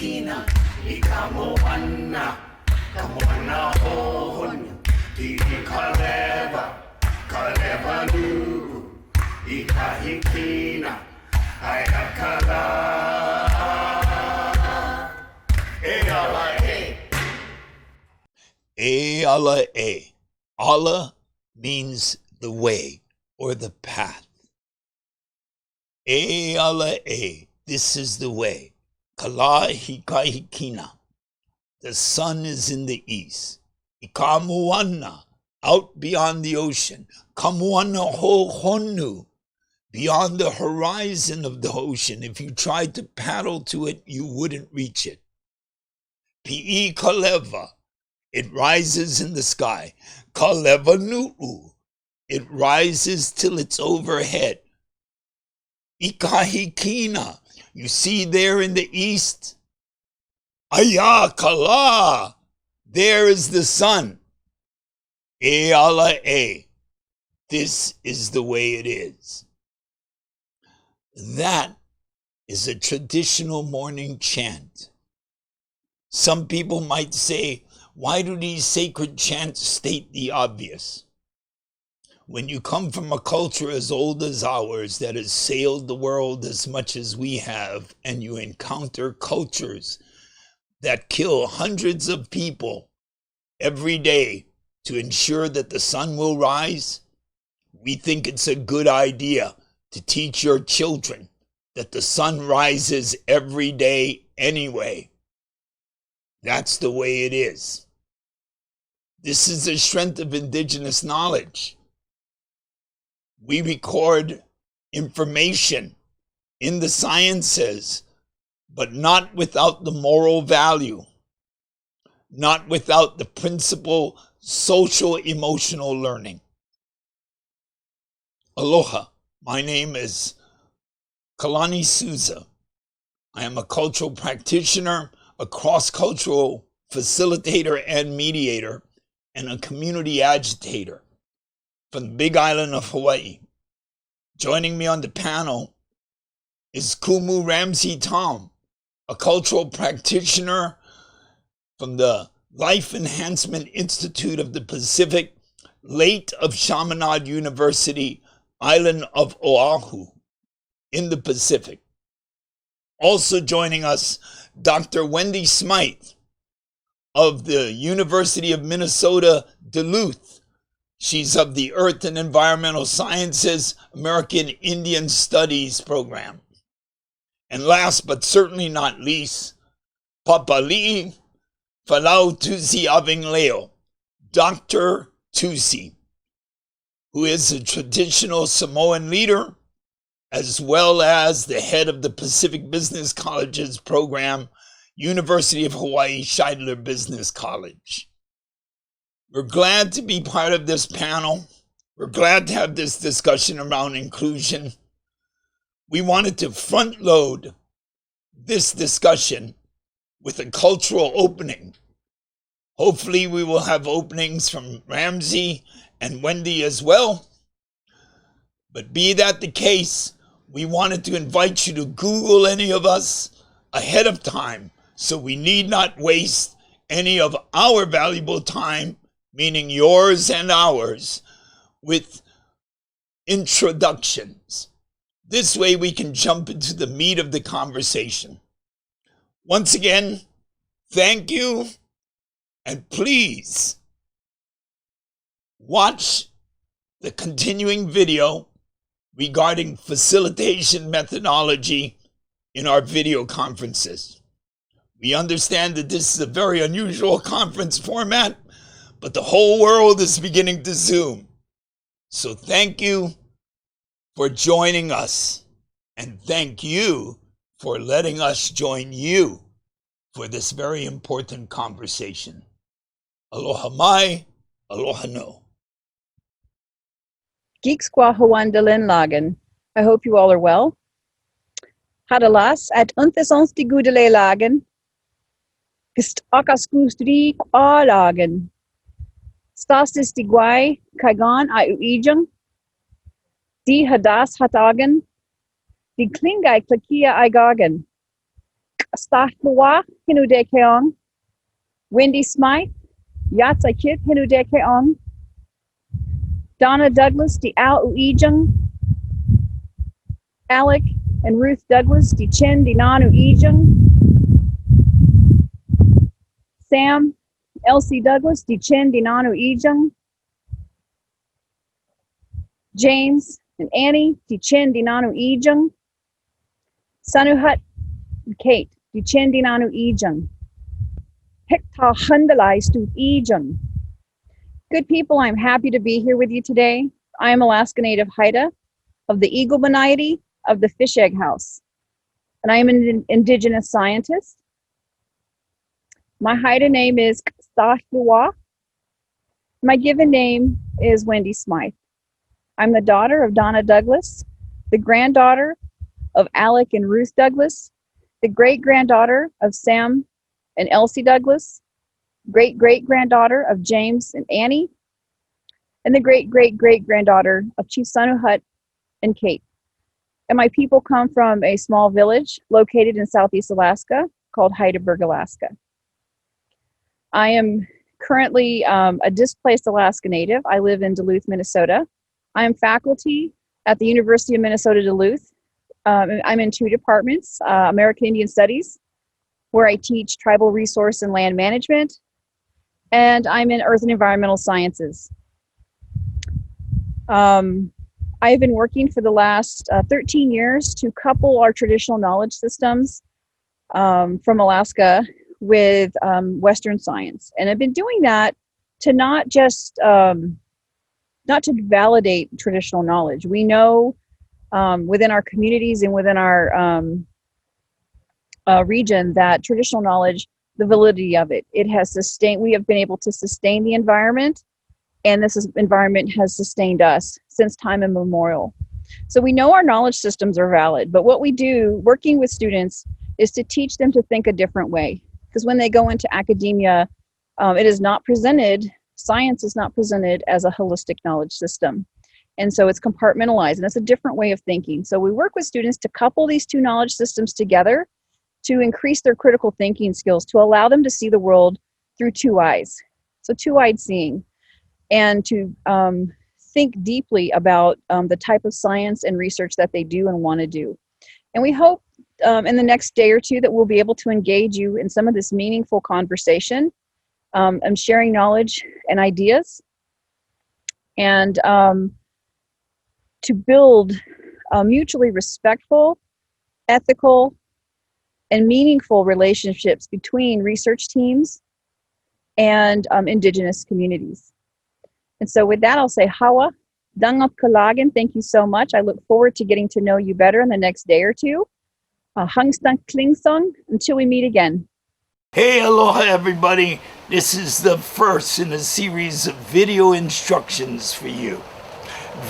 Kahikina, Ikamoana, Kamoana Ohon, Kaleva, Kaleva Nu, Ikahikina, Ayakala, Eala E. Eala E. Allah means the way or the path. Eala E. This is the way. Kala hikahikina. The sun is in the east. Ikamuana. Out beyond the ocean. Kamuana ho honu. Beyond the horizon of the ocean. If you tried to paddle to it, you wouldn't reach it. Pi'i kaleva. It rises in the sky. Kaleva nu'u. It rises till it's overhead. Ikahikina. You see there in the east? Ayakala. There is the sun. Eala E. This is the way it is. That is a traditional morning chant. Some people might say, why do these sacred chants state the obvious? When you come from a culture as old as ours that has sailed the world as much as we have, and you encounter cultures that kill hundreds of people every day to ensure that the sun will rise, we think it's a good idea to teach your children that the sun rises every day anyway. That's the way it is. This is the strength of indigenous knowledge. We record information in the sciences, but not without the moral value, not without the principle social emotional learning. Aloha, my name is Kalani Souza. I am a cultural practitioner, a cross-cultural facilitator and mediator, and a community agitator from the Big Island of Hawaii. Joining me on the panel is Kumu Ramsey Tom, a cultural practitioner from the Life Enhancement Institute of the Pacific, late of Chaminade University, island of Oahu, in the Pacific. Also joining us, Dr. Wendy Smythe of the University of Minnesota, Duluth. She's of the Earth and Environmental Sciences American Indian Studies program. And last but certainly not least, Papali'i Falau Tusi Avingleo, Dr. Tusi, who is a traditional Samoan leader, as well as the head of the Pacific Business College's program, University of Hawaii Scheidler Business College. We're glad to be part of this panel. We're glad to have this discussion around inclusion. We wanted to front load this discussion with a cultural opening. Hopefully we will have openings from Ramsey and Wendy as well. But be that the case, we wanted to invite you to Google any of us ahead of time so we need not waste any of our valuable time, meaning yours and ours, with introductions. This way we can jump into the meat of the conversation. Once again, thank you, and please watch the continuing video regarding facilitation methodology in our video conferences. We understand that this is a very unusual conference format, but the whole world is beginning to Zoom. So thank you for joining us, and thank you for letting us join you for this very important conversation. Aloha mai, aloha no. Geeks qua Hawandalin Lagan. I hope you all are well. Hadalas at unthesons di gudele lagen. Gist akaskustri qua lagen. Stastis di guai kaigan a uijang. Di hadas hatagen. Di klingai klakia igagen. Stahlwa Hinudekeong, Wendy Smythe, Yatsa Kit Hinudekeong, Donna Douglas, Di Al Uijung, Alec and Ruth Douglas, Di Chen Di Nanu Ijung, Sam, Elsie Douglas, Di Chen Di Nanu Ijung, James and Annie, Di Chen Di Nanu Ijung, Sanuhut and Kate, Di Chen Di Nanu Ijung, Hekta Hundalai Stu Ijung. Good people, I'm happy to be here with you today. I am Alaska Native Haida of the Eagle Beniety of the Fish Egg House, and I am an Indigenous scientist. My Haida name is Stahlwa. My given name is Wendy Smythe. I'm the daughter of Donna Douglas, the granddaughter of Alec and Ruth Douglas, the great-granddaughter of Sam and Elsie Douglas, great-great-granddaughter of James and Annie, and the great-great-great-granddaughter of Chief Sanuhut and Kate. And my people come from a small village located in Southeast Alaska called Heidelberg, Alaska. I am currently a displaced Alaska Native. I live in Duluth, Minnesota. I am faculty at the University of Minnesota Duluth. I'm in two departments, American Indian Studies, where I teach tribal resource and land management, and I'm in Earth and Environmental Sciences. I've been working for the last 13 years to couple our traditional knowledge systems from Alaska with Western science. And I've been doing that to not just, not to validate traditional knowledge. We know within our communities and within our region that traditional knowledge, the validity of it, it has sustained, we have been able to sustain the environment, and this environment has sustained us since time immemorial. So we know our knowledge systems are valid, but what we do working with students is to teach them to think a different way. Because when they go into academia, it is not presented, science is not presented as a holistic knowledge system. And so it's compartmentalized, and it's a different way of thinking. So we work with students to couple these two knowledge systems together to increase their critical thinking skills, to allow them to see the world through two eyes. So two-eyed seeing, and to think deeply about the type of science and research that they do and want to do. And we hope in the next day or two that we'll be able to engage you in some of this meaningful conversation. I'm sharing knowledge and ideas, and to build mutually respectful, ethical, and meaningful relationships between research teams and Indigenous communities. And so with that, I'll say Hawa, Dangap Kalagan, thank you so much. I look forward to getting to know you better in the next day or two. Hangstang Klingsong, until we meet again. Hey, aloha everybody. This is the first in a series of video instructions for you.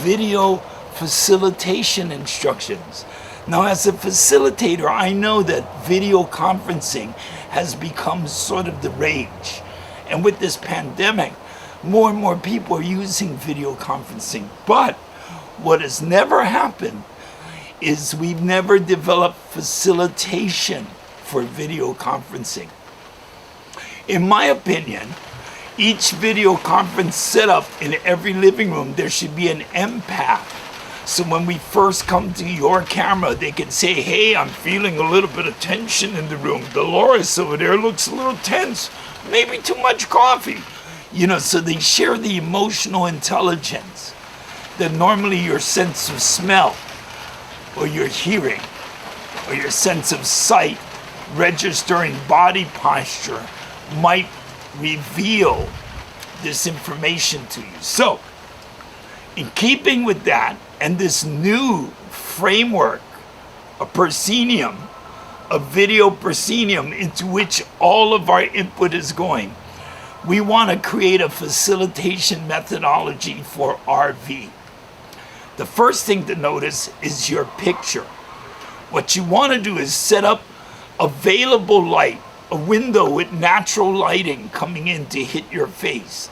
Video facilitation instructions. Now, as a facilitator, I know that video conferencing has become sort of the rage. And with this pandemic, more and more people are using video conferencing. But what has never happened is we've never developed facilitation for video conferencing. In my opinion, each video conference setup in every living room, there should be an empath. So when we first come to your camera, they can say, hey, I'm feeling a little bit of tension in the room. Dolores over there looks a little tense. Maybe too much coffee. You know, so they share the emotional intelligence that normally your sense of smell or your hearing or your sense of sight, registering body posture might reveal this information to you. So, in keeping with that and this new framework, a proscenium, a video proscenium into which all of our input is going, we want to create a facilitation methodology for RV. The first thing to notice is your picture. What you want to do is set up available light, a window with natural lighting coming in to hit your face.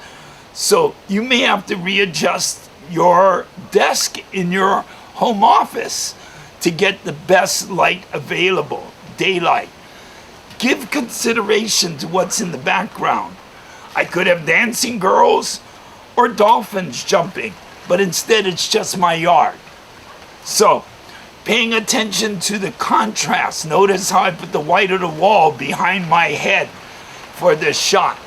So you may have to readjust your desk in your home office to get the best light available, daylight. give consideration to what's in the background. I could have dancing girls or dolphins jumping, but instead it's just my yard. So, paying attention to the contrast. Notice how I put the white of the wall behind my head for this shot.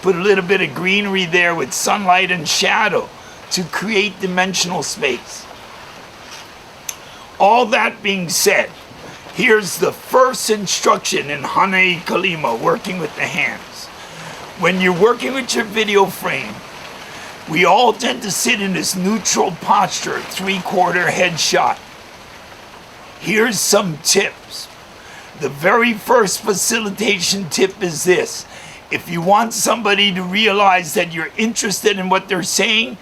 Put a little bit of greenery there with sunlight and shadow to create dimensional space. All that being said, here's the first instruction in Hane Kalima, working with the hands. When you're working with your video frame, we all tend to sit in this neutral posture, 3/4 headshot. Here's some tips. The very first facilitation tip is this. If you want somebody to realize that you're interested in what they're saying,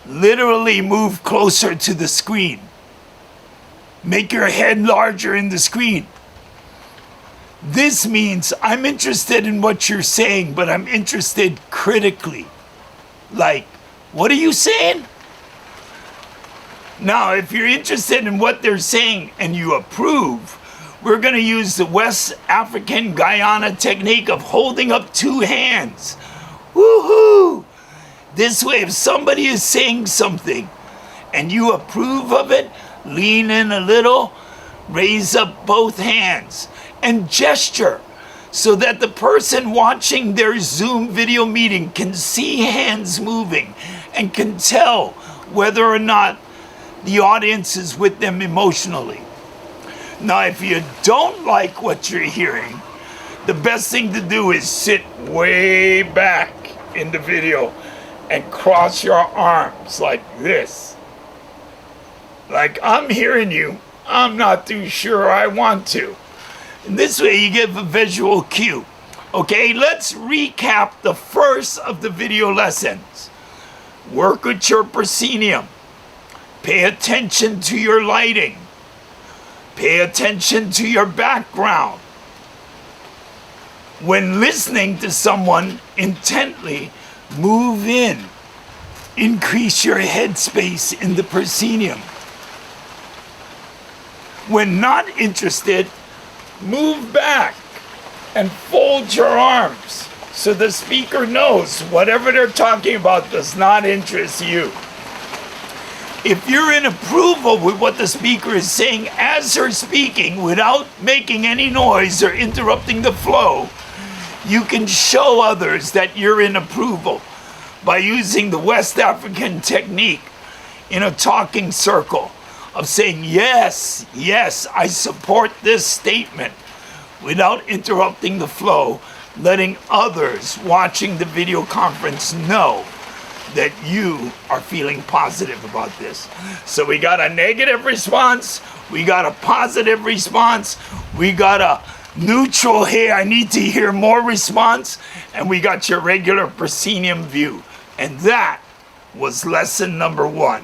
literally move closer to the screen. Make your head larger in the screen. This means I'm interested in what you're saying, but I'm interested critically. Like, what are you saying? Now, if you're interested in what they're saying and you approve, we're going to use the West African Guyana technique of holding up 2 hands. Woohoo! This way, if somebody is saying something and you approve of it, lean in a little, raise up both hands, and gesture so that the person watching their Zoom video meeting can see hands moving and can tell whether or not the audience is with them emotionally. Now, if you don't like what you're hearing, the best thing to do is sit way back in the video and cross your arms like this. Like, I'm hearing you, I'm not too sure I want to. And this way you give a visual cue. Okay, let's recap the first of the video lessons. Work with your proscenium. Pay attention to your lighting. Pay attention to your background. When listening to someone intently, move in. Increase your headspace in the proscenium. When not interested, move back and fold your arms so the speaker knows whatever they're talking about does not interest you. If you're in approval with what the speaker is saying as they're speaking without making any noise or interrupting the flow, you can show others that you're in approval by using the West African technique in a talking circle of saying, yes, yes, I support this statement without interrupting the flow, letting others watching the video conference know that you are feeling positive about this. So we got a negative response, we got a positive response, we got a neutral, hey, I need to hear more response, and we got your regular proscenium view. And that was lesson number 1.